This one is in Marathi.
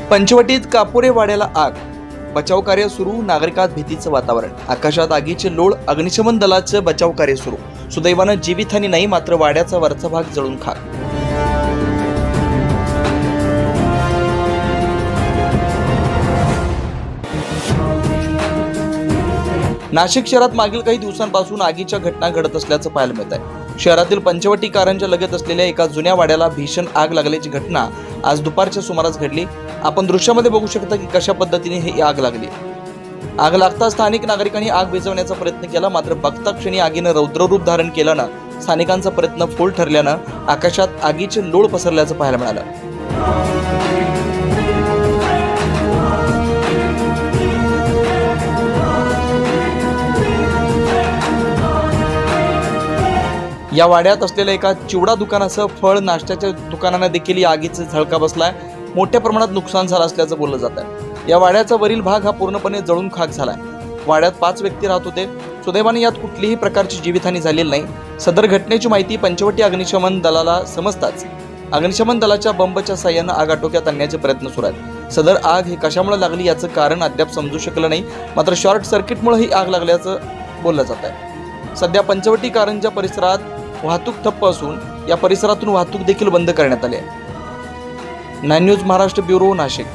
पंचवटीत कापोरे वाड्याला आग, बचाव कार्य सुरू, नागरिकात भीतीचं वातावरण। आकाशात आगीचे लोळ, अग्निशमन दलाचं बचाव कार्य सुरू। सुदैवानं जीवितहानी नाही, मात्र वाड्याचा वरचा भाग जळून खाक। नाशिक शहरात मागील काही दिवसांपासून आगीच्या घटना घडत असल्याचं पाहायला मिळत आहे। शहरातील पंचवटी कारंजा लगत असलेल्या एका जुन्या वाड्याला भीषण आग लागल्याची घटना आज दुपारच्या सुमारास घडली। आपण दृश्यामध्ये बघू शकता की कशा पद्धतीने ही आग लागली। आग लागता स्थानिक नागरिकांनी आग विझवण्याचा प्रयत्न केला, मात्र बघता क्षणी आगीनं रौद्ररूप धारण केल्यानं स्थानिकांचा प्रयत्न फोल ठरल्यानं आकाशात आगीचे लोळ पसरल्याचं पाहायला मिळालं। या वाड्यात असलेल्या एका चिवडा दुकानासह फळ नाश्त्याच्या दुकानांना देखील या आगीचा झळका बसलाय। मोठ्या प्रमाणात नुकसान झालं असल्याचं बोललं जात आहे। या वाड्याचा वरील भाग हा पूर्णपणे जळून खाक झालाय। वाड्यात 5 व्यक्ती राहत होते। सुदैवाने यात कुठलीही प्रकारची जीवितहानी झालेली नाही। सदर घटनेची माहिती पंचवटी अग्निशमन दलाला समजताच अग्निशमन दलाच्या बंबच्या साह्यानं आग आटोक्यात आणण्याचे प्रयत्न सुरू आहेत। सदर आग ही कशामुळे लागली याचं कारण अद्याप समजू शकलं नाही, मात्र शॉर्ट सर्किटमुळे ही आग लागल्याचं बोललं जात आहे। सध्या पंचवटी कारंजा परिसरात वाहतूक ठप्प असून या परिसरातून वाहतूक देखील बंद करण्यात आली आहे। 9 न्यूज महाराष्ट्र ब्युरो, नाशिक।